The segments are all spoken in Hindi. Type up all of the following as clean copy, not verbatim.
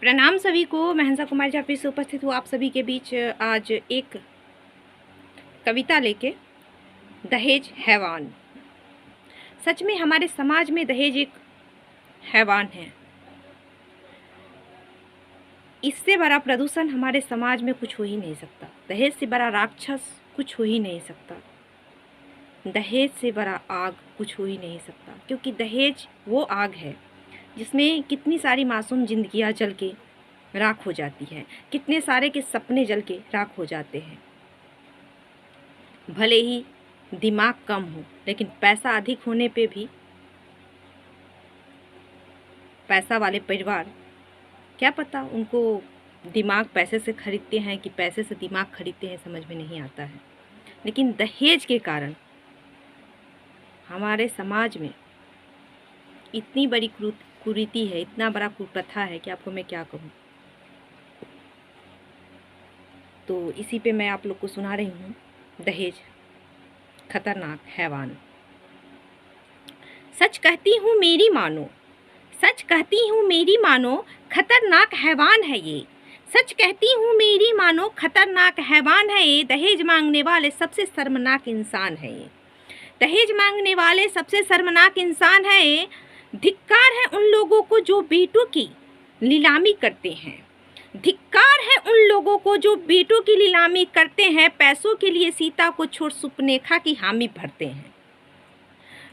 प्रणाम सभी को। मैं हंसा कुमार जहाँ फिर से उपस्थित हूँ आप सभी के बीच आज एक कविता लेके। दहेज हैवान। सच में हमारे समाज में दहेज एक हैवान है। इससे बड़ा प्रदूषण हमारे समाज में कुछ हो ही नहीं सकता। दहेज से बड़ा राक्षस कुछ हो ही नहीं सकता। दहेज से बड़ा आग कुछ हो ही नहीं सकता, क्योंकि दहेज वो आग है जिसमें कितनी सारी मासूम जिंदगियां जल के राख हो जाती है, कितने सारे के सपने जल के राख हो जाते हैं। भले ही दिमाग कम हो, लेकिन पैसा अधिक होने पे भी पैसा वाले परिवार, क्या पता उनको दिमाग पैसे से खरीदते हैं कि पैसे से दिमाग खरीदते हैं, समझ में नहीं आता है। लेकिन दहेज के कारण हमारे समाज में इतनी बड़ी कुरीति है, इतना बड़ा कुप्रथा है कि आपको मैं क्या कहूँ। तो इसी पे मैं आप लोग को सुना रही हूँ दहेज खतरनाक हैवान। सच कहती हूँ मेरी मानो, सच कहती हूँ मेरी मानो, खतरनाक हैवान है ये। सच कहती हूँ मेरी मानो, खतरनाक हैवान है ये। दहेज मांगने वाले सबसे शर्मनाक इंसान है ये। दहेज मांगने वाले सबसे शर्मनाक इंसान है ये। धिक्कार है उन लोगों को जो बेटों की नीलामी करते हैं। धिक्कार है उन लोगों को जो बेटों की नीलामी करते हैं। पैसों के लिए सीता को छोड़ सुपनेखा की हामी भरते हैं।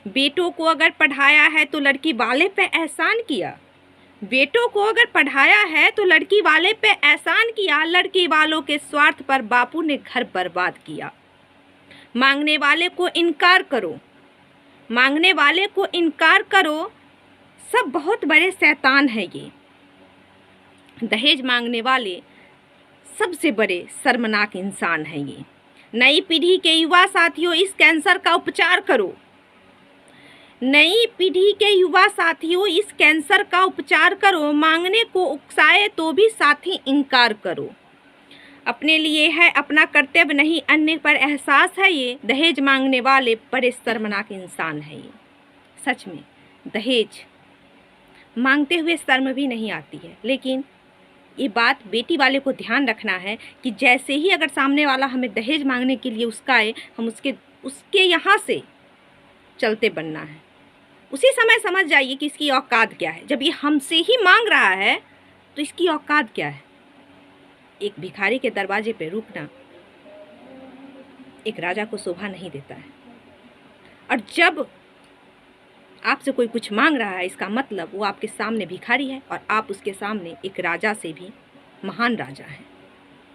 बेटों को अगर पढ़ाया है तो लड़की वाले पे एहसान किया। बेटों को अगर पढ़ाया है तो लड़की वाले पे एहसान किया। लड़की वालों के स्वार्थ पर बापू ने घर बर्बाद किया। मांगने वाले को इनकार करो, मांगने वाले को इनकार करो, सब बहुत बड़े शैतान है ये। दहेज मांगने वाले सबसे बड़े शर्मनाक इंसान हैं ये। नई पीढ़ी के युवा साथियों, इस कैंसर का उपचार करो। नई पीढ़ी के युवा साथियों, इस कैंसर का उपचार करो। मांगने को उकसाए तो भी साथी इनकार करो। अपने लिए है, अपना कर्तव्य नहीं, अन्य पर एहसास है ये। दहेज मांगने वाले बड़े शर्मनाक इंसान है ये। सच में दहेज मांगते हुए शर्म भी नहीं आती है, लेकिन ये बात बेटी वाले को ध्यान रखना है कि जैसे ही अगर सामने वाला हमें दहेज मांगने के लिए उस्काए, हम उसके यहाँ से चलते बनना है। उसी समय समझ जाइए कि इसकी औकात क्या है। जब ये हमसे ही मांग रहा है तो इसकी औकात क्या है। एक भिखारी के दरवाजे पे रुकना एक राजा को शोभा नहीं देता है। और जब आपसे कोई कुछ मांग रहा है, इसका मतलब वो आपके सामने भिखारी है और आप उसके सामने एक राजा से भी महान राजा हैं।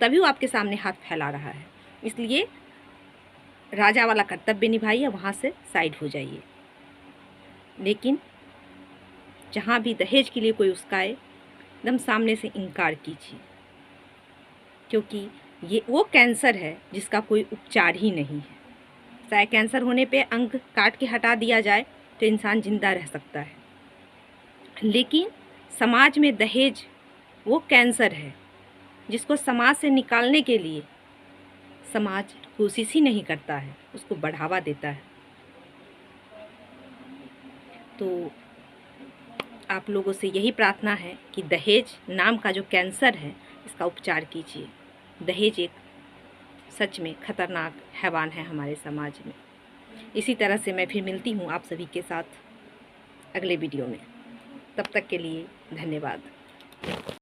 तभी वो आपके सामने हाथ फैला रहा है। इसलिए राजा वाला कर्तव्य निभाइए, वहाँ से साइड हो जाइए। लेकिन जहाँ भी दहेज के लिए कोई उस्काए, एकदम सामने से इनकार कीजिए, क्योंकि ये वो कैंसर है जिसका कोई उपचार ही नहीं है। चाहे कैंसर होने पे अंग काट के हटा दिया जाए तो इंसान जिंदा रह सकता है, लेकिन समाज में दहेज वो कैंसर है जिसको समाज से निकालने के लिए समाज कोशिश ही नहीं करता है, उसको बढ़ावा देता है। तो आप लोगों से यही प्रार्थना है कि दहेज नाम का जो कैंसर है, इसका उपचार कीजिए। दहेज एक सच में खतरनाक हैवान है हमारे समाज में। इसी तरह से मैं फिर मिलती हूँ आप सभी के साथ अगले वीडियो में। तब तक के लिए धन्यवाद।